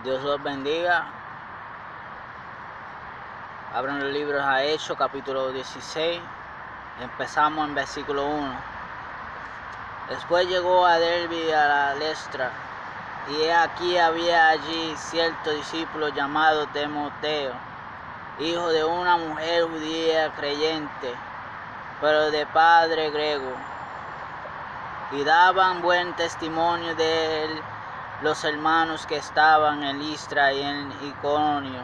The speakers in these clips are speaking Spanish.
Dios los bendiga. Abran los libros a Hechos, capítulo 16. Empezamos en versículo 1. Después llegó a Derbe y a la Listra, y he aquí había allí cierto discípulo llamado Timoteo, hijo de una mujer judía creyente, pero de padre griego, y daban buen testimonio de él los hermanos que estaban en Listra y en Iconio.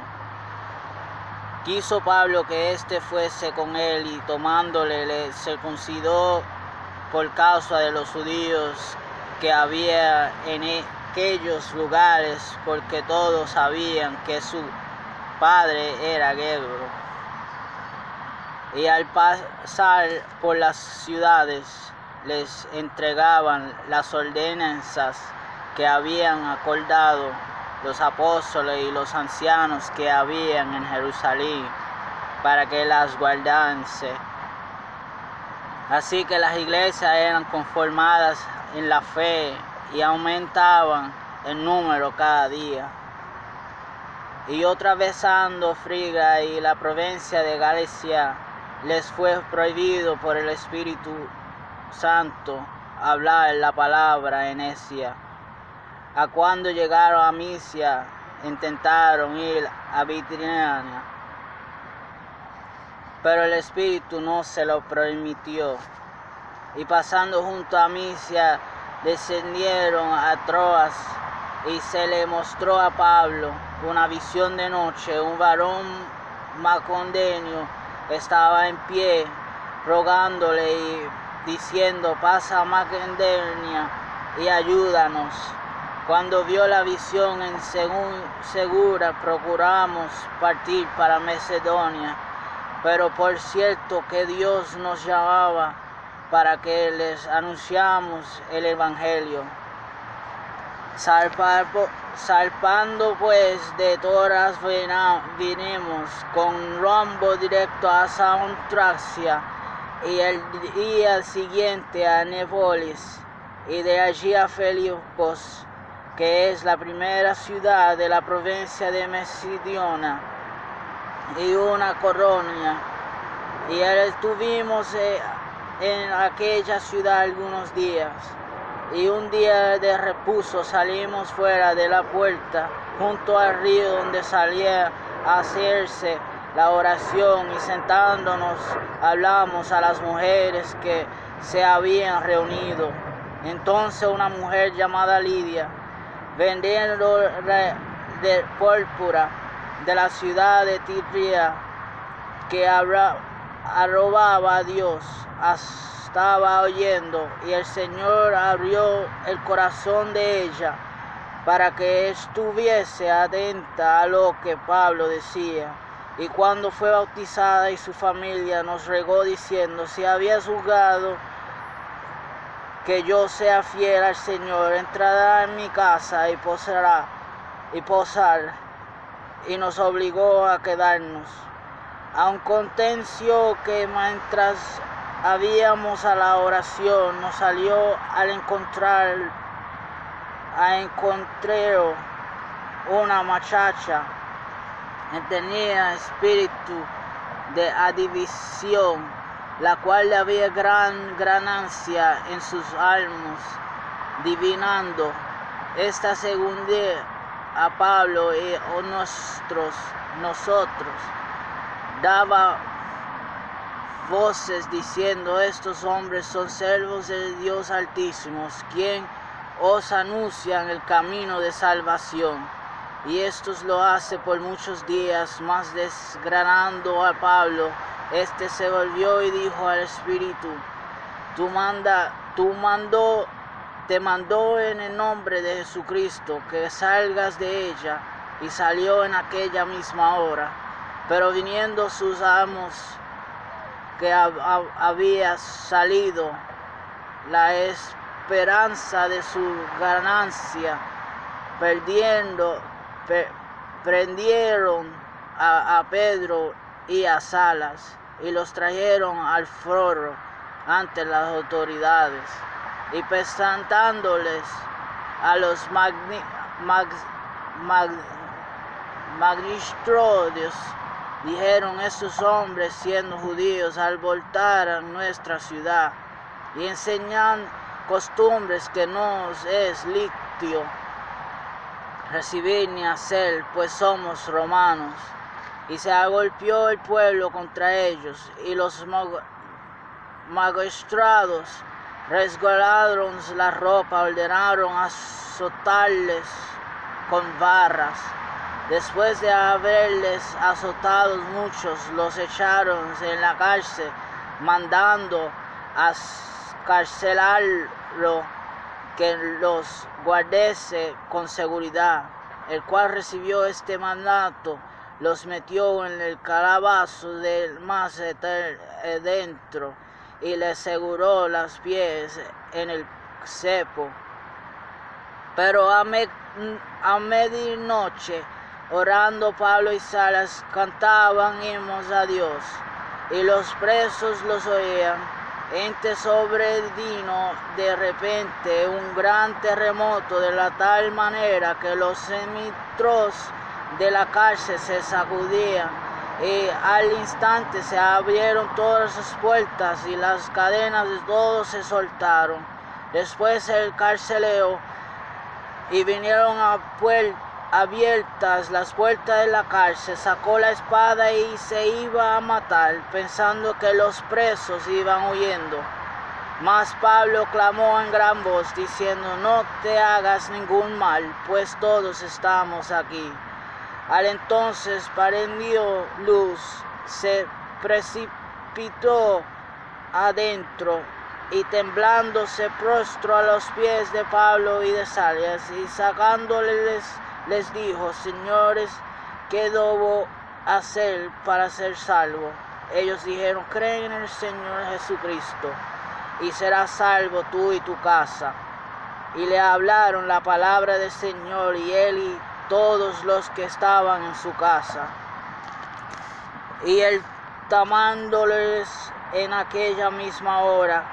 Quiso Pablo que éste fuese con él, y tomándole le circuncidó por causa de los judíos que había en aquellos lugares, porque todos sabían que su padre era griego. Y al pasar por las ciudades les entregaban las ordenanzas que habían acordado los apóstoles y los ancianos que habían en Jerusalén, para que las guardase. Así que las iglesias eran conformadas en la fe y aumentaban en número cada día. Y atravesando Frigia y la provincia de Galacia, les fue prohibido por el Espíritu Santo hablar la palabra en Asia. A cuando llegaron a Misia, intentaron ir a Bitinia, pero el Espíritu no se lo permitió. Y pasando junto a Misia, descendieron a Troas, y se le mostró a Pablo una visión de noche. Un varón macedonio estaba en pie, rogándole y diciendo: pasa a Macedonia y ayúdanos. Cuando vio la visión en segura, procuramos partir para Macedonia, pero por cierto que Dios nos llamaba para que les anunciamos el Evangelio. Zarpando pues de Troas vinimos con rumbo directo a Samotracia, y el día siguiente a Neápolis, y de allí a Filipos, que es la primera ciudad de la provincia de Macedonia, y una colonia. Y estuvimos en aquella ciudad algunos días. Y un día de reposo salimos fuera de la puerta, junto al río donde salía a hacerse la oración, y sentándonos hablamos a las mujeres que se habían reunido. Entonces una mujer llamada Lidia, vendiendo de púrpura de la ciudad de Tiatira, que arrobaba a Dios, estaba oyendo, y el Señor abrió el corazón de ella para que estuviese atenta a lo que Pablo decía. Y cuando fue bautizada y su familia, nos rogó diciendo: si habías juzgado que yo sea fiel al Señor, entrará en mi casa y posar, y nos obligó a quedarnos. Aconteció que mientras habíamos a la oración, nos salió al encontrar una muchacha que tenía espíritu de adivinación, la cual había gran ganancia en sus almas, divinando. Esta según a Pablo y a nosotros daba voces diciendo: estos hombres son siervos de Dios Altísimo, quien os anuncian el camino de salvación. Y estos lo hace por muchos días. Mas desgranando a Pablo, este se volvió y dijo al Espíritu: te mandó en el nombre de Jesucristo que salgas de ella. Y salió en aquella misma hora. Pero viniendo sus amos que había salido, la esperanza de su ganancia, prendieron a Pedro y a Salas, y los trajeron al foro ante las autoridades, y presentándoles a los magistrados dijeron: estos hombres, siendo judíos, alborotaron nuestra ciudad y enseñan costumbres que nos es lícito recibir ni hacer, pues somos romanos. Y se agolpeó el pueblo contra ellos, y los magistrados rasgaron la ropa, ordenaron azotarles con barras. Después de haberles azotado muchos, los echaron en la cárcel, mandando a carcelarlo que los guardase con seguridad. El cual recibió este mandato, los metió en el calabozo del más dentro y les aseguró los pies en el cepo. Pero a medianoche, orando, Pablo y Silas cantaban himnos a Dios, y los presos los oían. Entonces sobrevino de repente un gran terremoto, de la tal manera que los cimientos de la cárcel se sacudían, y al instante se abrieron todas las puertas y las cadenas de todos se soltaron. Después el carcelero, y vinieron abiertas las puertas de la cárcel, sacó la espada y se iba a matar, pensando que los presos iban huyendo. Mas Pablo clamó en gran voz, diciendo: no te hagas ningún mal, pues todos estamos aquí. Al entonces prendió luz, se precipitó adentro, y temblando se prostró a los pies de Pablo y de Silas, y sacándoles les dijo: señores, ¿qué debo hacer para ser salvo? Ellos dijeron: cree en el Señor Jesucristo, y serás salvo tú y tu casa. Y le hablaron la palabra del Señor, y él y todos los que estaban en su casa. Y él tomándoles en aquella misma hora,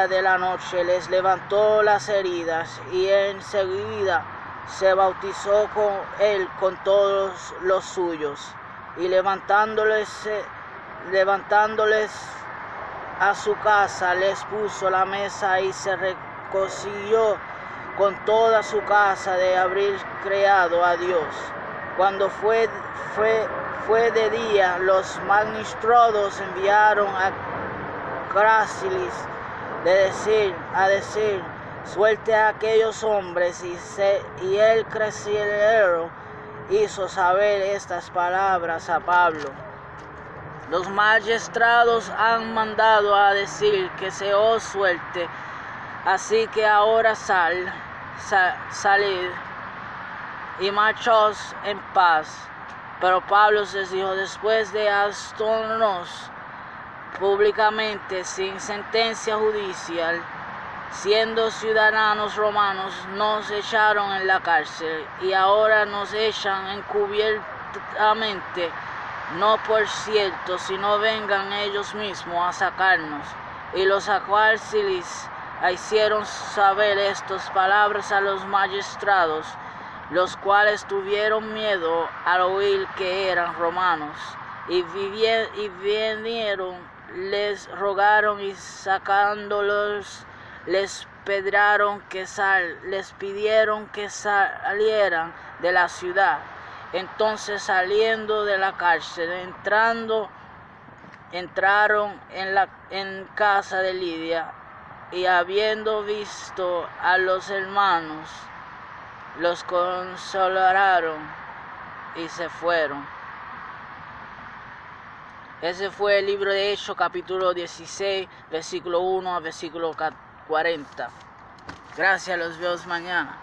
de la noche, les levantó las heridas, y enseguida se bautizó con él con todos los suyos. Y levantándoles a su casa, les puso la mesa, y se reconcilió con toda su casa de haber creado a Dios. Cuando fue de día, los magistrados enviaron a Crásilis a decir: suelte a aquellos hombres, y el carcelero hizo saber estas palabras a Pablo. Los magistrados han mandado a decir que se os suelte, así que ahora salid y marchaos en paz. Pero Pablo les dijo: después de azotarnos públicamente sin sentencia judicial, siendo ciudadanos romanos, nos echaron en la cárcel, y ahora nos echan encubiertamente, no por cierto, sino vengan ellos mismos a sacarnos. Y los carcelistas hicieron saber estas palabras a los magistrados, los cuales tuvieron miedo al oír que eran romanos, y vinieron, les rogaron, y sacándolos les pidieron que salieran de la ciudad. Entonces, saliendo de la cárcel, entraron en casa de Lidia, y habiendo visto a los hermanos, los consolaron y se fueron. Ese fue el libro de Hechos, capítulo 16, versículo 1 a versículo 40. Gracias, los veo mañana.